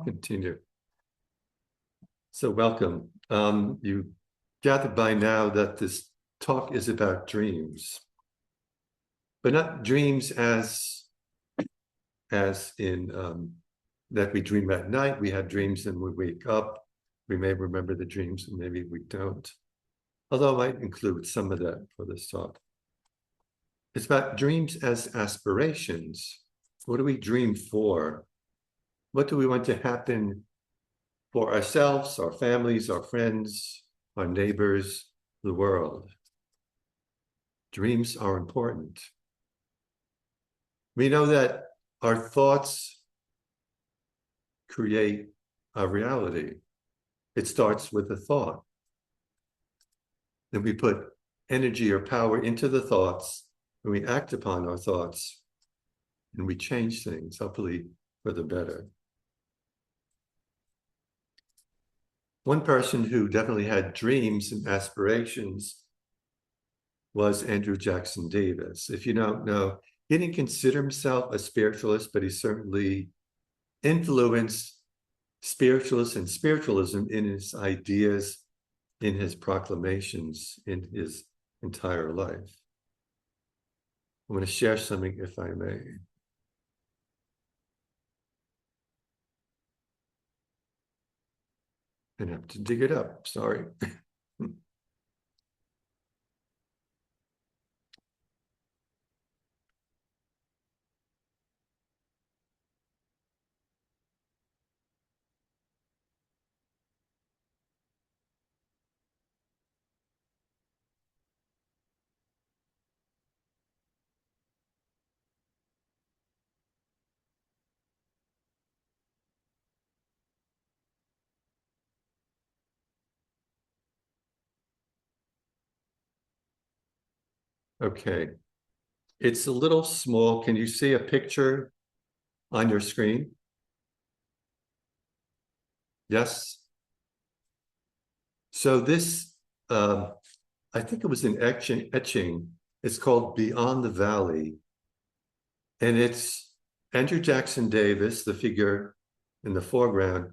Continue. So welcome. You gathered by now that this talk is about dreams, but not dreams as in that we dream at night. We have dreams and we wake up. We may remember the dreams and maybe we don't. Although I might include some of that for this talk. It's about dreams as aspirations. What do we dream for? What do we want to happen for ourselves, our families, our friends, our neighbors, the world? Dreams are important. We know that our thoughts create our reality. It starts with a thought. Then we put energy or power into the thoughts, and we act upon our thoughts, and we change things, hopefully for the better. One person who definitely had dreams and aspirations was Andrew Jackson Davis. If you don't know, he didn't consider himself a spiritualist, but he certainly influenced spiritualists and spiritualism in his ideas, in his proclamations, in his entire life. I'm going to share something, if I may. I have to dig it up, sorry. Okay, it's a little small. Can you see a picture on your screen? Yes. So this, I think it was an etching. It's called Beyond the Valley. And it's Andrew Jackson Davis, the figure in the foreground,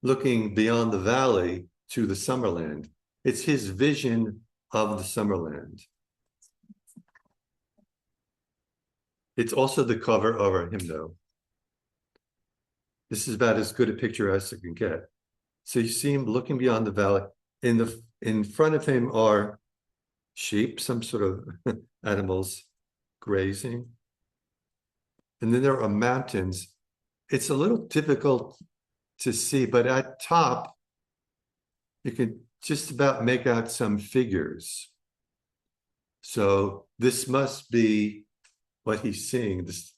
looking beyond the valley to the Summerland. It's his vision of the Summerland. It's also the cover of our hymnal. This is about as good a picture as you can get. So you see him looking beyond the valley. In front of him are sheep, some sort of animals grazing. And then there are mountains. It's a little difficult to see, but at top, you can just about make out some figures. So this must be what he's seeing, this,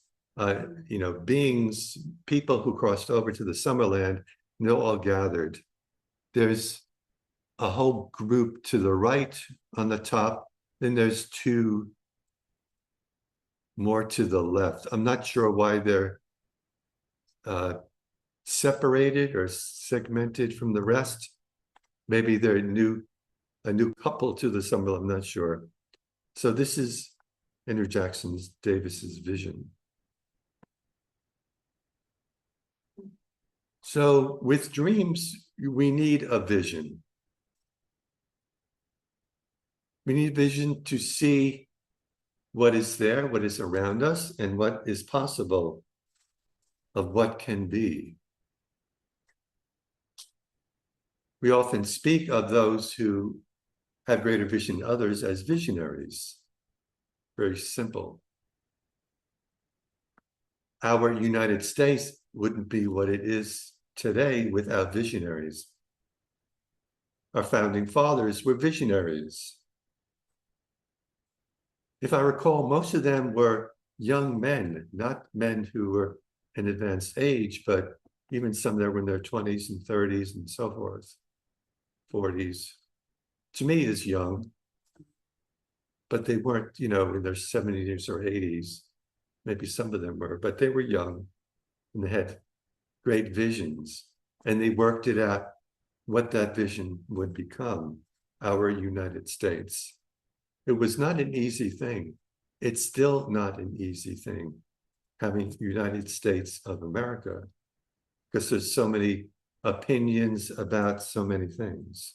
beings, people who crossed over to the Summerland, and they're all gathered. There's a whole group to the right on the top, then there's two more to the left. I'm not sure why they're separated or segmented from the rest. Maybe they're a new couple to the Summerland, I'm not sure. So this is Andrew Jackson Davis's vision. So with dreams, we need a vision. We need vision to see what is there, what is around us, and what is possible of what can be. We often speak of those who have greater vision than others as visionaries. Very simple. Our United States wouldn't be what it is today without visionaries. Our founding fathers were visionaries. If I recall, most of them were young men, not men who were in advanced age, but even some that were in their 20s and 30s and so forth, 40s. To me, is young, but they weren't, in their 70s or 80s. Maybe some of them were, but they were young and they had great visions, and they worked it out what that vision would become, our United States. It was not an easy thing. It's still not an easy thing, having United States of America. because there's so many opinions about so many things.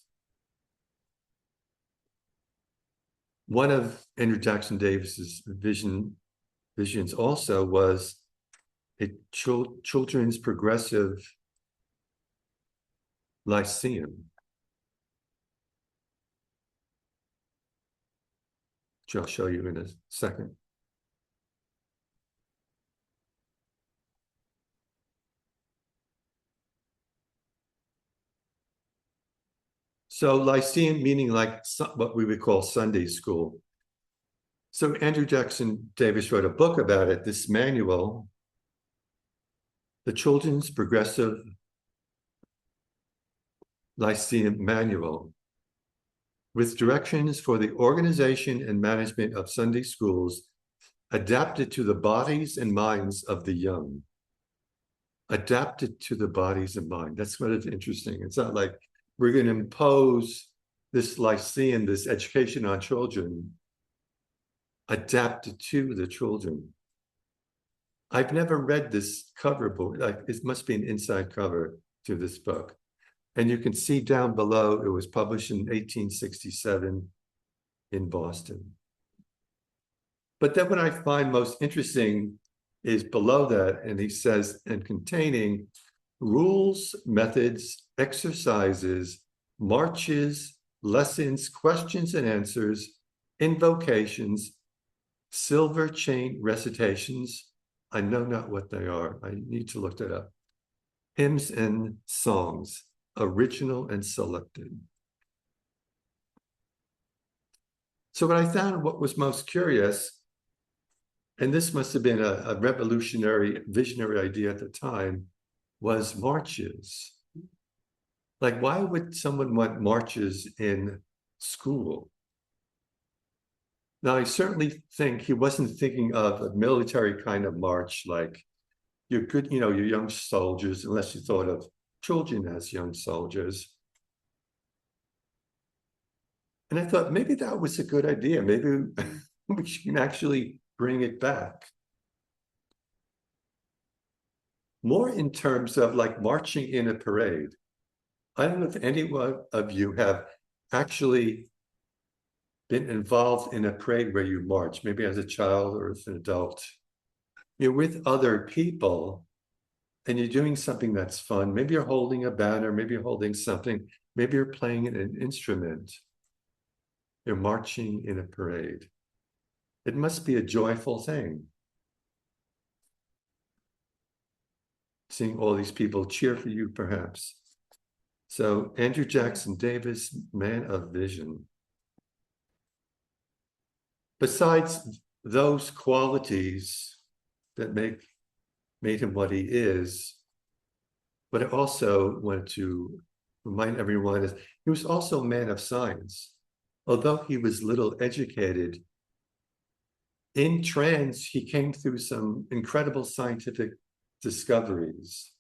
One of Andrew Jackson Davis's visions also was a children's progressive lyceum, which I'll show you in a second. So lyceum meaning like what we would call Sunday school. So Andrew Jackson Davis wrote a book about it, this manual, the Children's Progressive Lyceum Manual, with directions for the organization and management of Sunday schools adapted to the bodies and minds of the young. Adapted to the bodies and mind. That's what is interesting. It's not like we're going to impose this lyceum, this education on children, adapted to the children. I've never read this cover book. Like, it must be an inside cover to this book. And you can see down below, it was published in 1867 in Boston. But then what I find most interesting is below that, and he says, and containing rules, methods, exercises, marches, lessons, questions and answers, invocations, silver chain recitations. I know not what they are. I need to look that up. Hymns and songs, original and selected. So what I found, what was most curious, and this must have been a revolutionary, visionary idea at the time, was marches. Like, why would someone want marches in school? Now, I certainly think he wasn't thinking of a military kind of march, like you're good, you know, your young soldiers, unless you thought of children as young soldiers. And I thought maybe that was a good idea. Maybe we can actually bring it back. More in terms of like marching in a parade. I don't know if any of you have actually been involved in a parade where you march, maybe as a child or as an adult. You're with other people and you're doing something that's fun. Maybe you're holding a banner, maybe you're holding something, maybe you're playing an instrument. You're marching in a parade. It must be a joyful thing. Seeing all these people cheer for you, perhaps. So Andrew Jackson Davis, man of vision. Besides those qualities that made him what he is, what I also wanted to remind everyone is he was also a man of science. Although he was little educated, in trance, he came through some incredible scientific discoveries.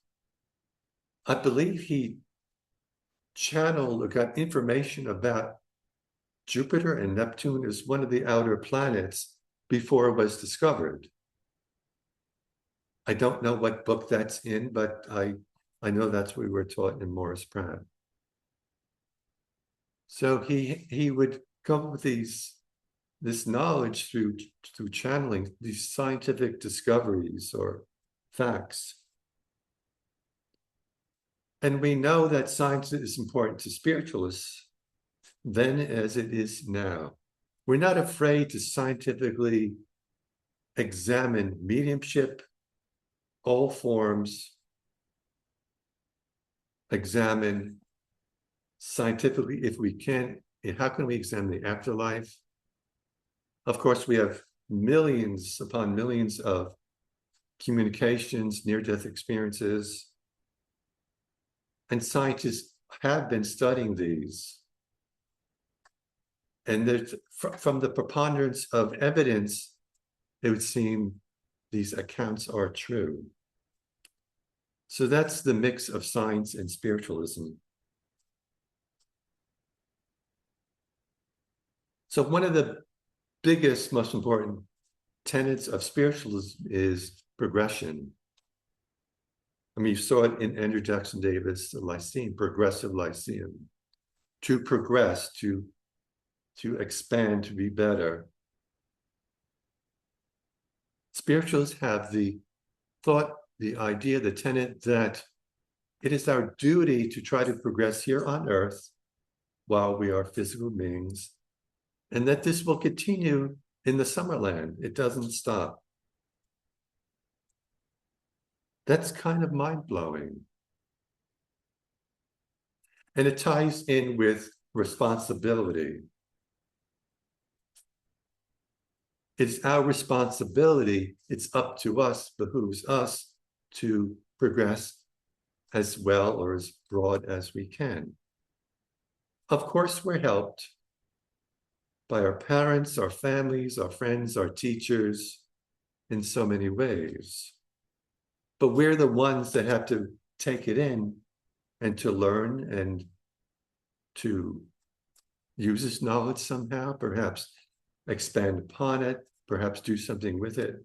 I believe he channeled or got information about Jupiter and Neptune as one of the outer planets before it was discovered. I don't know what book that's in, but I know that's what we were taught in Morris Pratt. So he would come with this knowledge through channeling these scientific discoveries or facts. And we know that science is important to spiritualists then as it is now. We're not afraid to scientifically examine mediumship, all forms, examine scientifically, if we can, how can we examine the afterlife? Of course, we have millions upon millions of communications, near-death experiences, and scientists have been studying these. And there's, from the preponderance of evidence, it would seem these accounts are true. So that's the mix of science and spiritualism. So one of the biggest, most important tenets of spiritualism is progression. I mean, you saw it in Andrew Jackson Davis, the Lyceum, progressive Lyceum. To progress, to expand, to be better. Spiritualists have the thought, the idea, the tenet that it is our duty to try to progress here on earth while we are physical beings, and that this will continue in the Summerland. It doesn't stop. That's kind of mind-blowing. And it ties in with responsibility. It's our responsibility. It's up to us, behooves us to progress as well or as broad as we can. Of course, we're helped by our parents, our families, our friends, our teachers in so many ways. But we're the ones that have to take it in and to learn and to use this knowledge somehow, perhaps expand upon it, perhaps do something with it.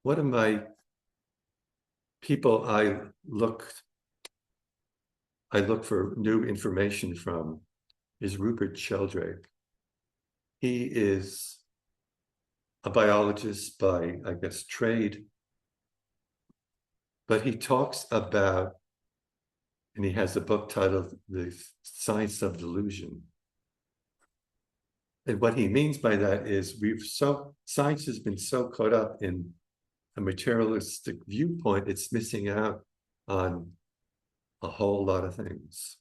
One of my people I look for new information from is Rupert Sheldrake. He is a biologist by, I guess, trade, but he talks about, and he has a book titled The Science of Delusion. And what he means by that is science has been so caught up in a materialistic viewpoint, it's missing out on a whole lot of things,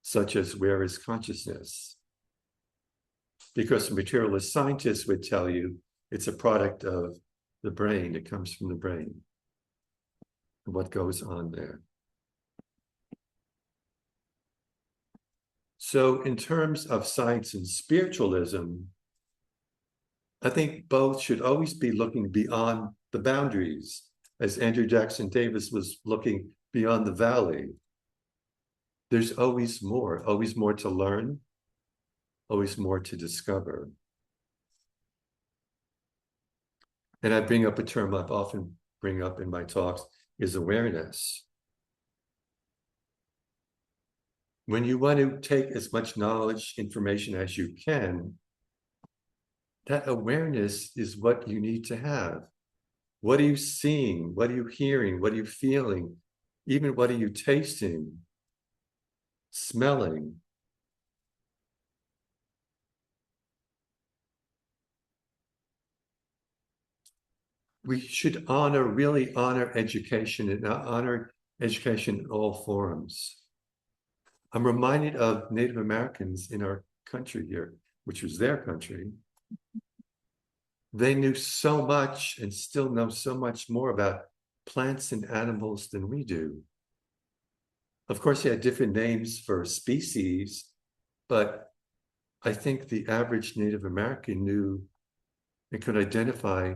such as where is consciousness? Because materialist scientists would tell you it's a product of the brain, it comes from the brain, and what goes on there. So in terms of science and spiritualism, I think both should always be looking beyond the boundaries, as Andrew Jackson Davis was looking beyond the valley. There's always more to learn, always more to discover. And I bring up a term I've often bring up in my talks, is awareness. When you want to take as much knowledge, information as you can, that awareness is what you need to have. What are you seeing? What are you hearing? What are you feeling? Even what are you tasting, smelling? We should really honor education and honor education in all forms. I'm reminded of Native Americans in our country here, which was their country. They knew so much and still know so much more about plants and animals than we do. Of course, they had different names for species, but I think the average Native American knew and could identify,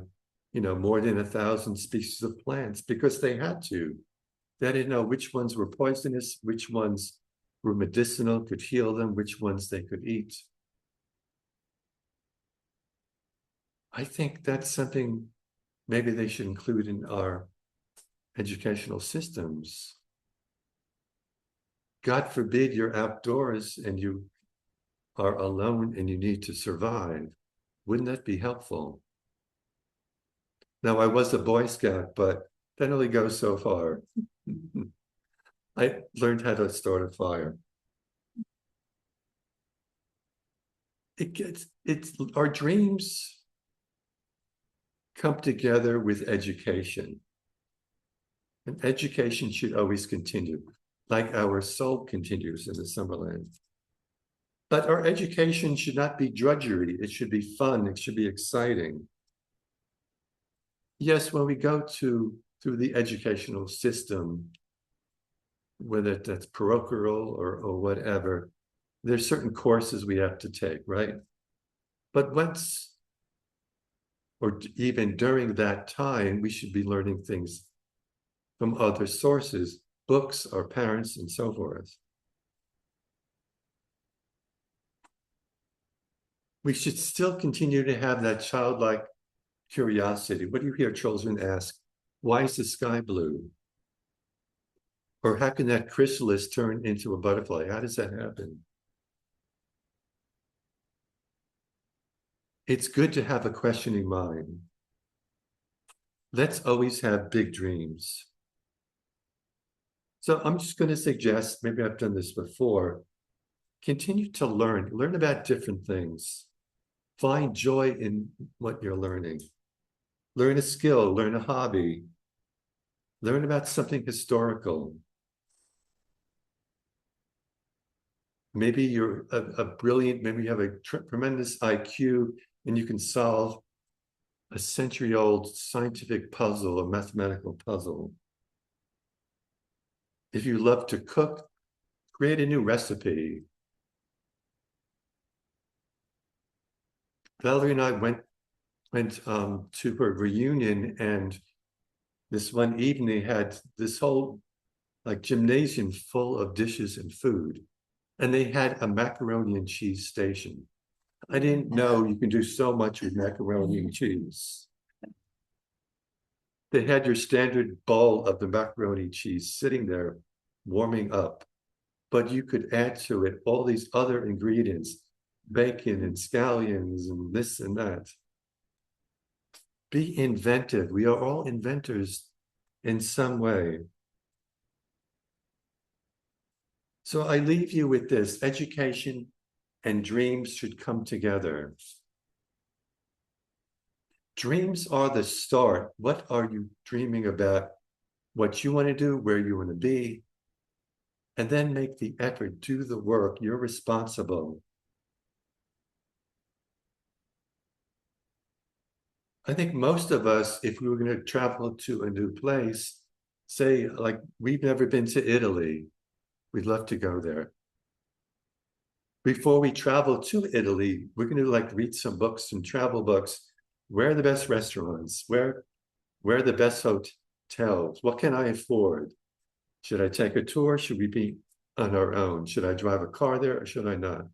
more than 1,000 species of plants because they had to. They didn't know which ones were poisonous, which ones were medicinal, could heal them, which ones they could eat. I think that's something maybe they should include in our educational systems. God forbid you're outdoors and you are alone and you need to survive. Wouldn't that be helpful? Now, I was a Boy Scout, but that only goes so far. I learned how to start a fire. It's our dreams come together with education. And education should always continue, like our soul continues in the Summerland. But our education should not be drudgery. It should be fun. It should be exciting. Yes, when we go through the educational system, whether that's parochial or whatever, there's certain courses we have to take, right? But once, or even during that time, we should be learning things from other sources, books, our parents, and so forth. We should still continue to have that childlike curiosity. What do you hear children ask? Why is the sky blue? Or how can that chrysalis turn into a butterfly? How does that happen? It's good to have a questioning mind. Let's always have big dreams. So I'm just going to suggest, maybe I've done this before, continue to learn about different things. Find joy in what you're learning. Learn a skill, learn a hobby, learn about something historical. Maybe you're a brilliant, maybe you have a tremendous IQ and you can solve a century-old scientific puzzle, a mathematical puzzle. If you love to cook, create a new recipe. Valerie and I went to her reunion, and this one evening had this whole like gymnasium full of dishes and food. And they had a macaroni and cheese station. I didn't know you can do so much with macaroni and cheese. They had your standard bowl of the macaroni cheese sitting there warming up, but you could add to it all these other ingredients, bacon and scallions and this and that. Be inventive. We are all inventors in some way. So I leave you with this: education and dreams should come together. Dreams are the start. What are you dreaming about? What you want to do, where you want to be, and then make the effort, do the work. You're responsible. I think most of us, if we were going to travel to a new place, say, like, we've never been to Italy, we'd love to go there. Before we travel to Italy, we're going to like read some books, some travel books. Where are the best restaurants? Where are the best hotels? What can I afford? Should I take a tour? Should we be on our own? Should I drive a car there or should I not?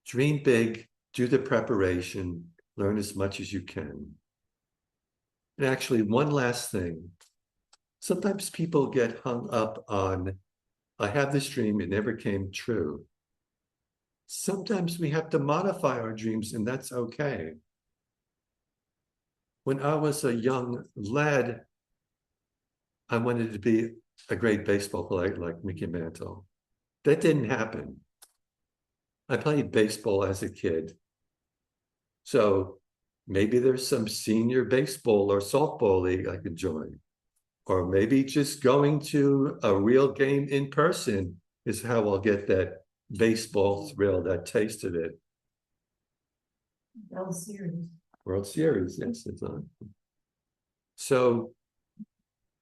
Dream big, do the preparation, learn as much as you can. And actually, one last thing. Sometimes people get hung up on, I have this dream, it never came true. Sometimes we have to modify our dreams, and that's okay. When I was a young lad, I wanted to be a great baseball player like Mickey Mantle. That didn't happen. I played baseball as a kid. So maybe there's some senior baseball or softball league I could join. Or maybe just going to a real game in person is how I'll get that baseball thrill, that taste of it. World Series. World Series, yes, it's on. So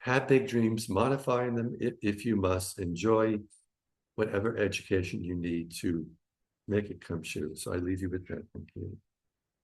have big dreams, modify them if you must. Enjoy whatever education you need to make it come true. So I leave you with that. Thank you.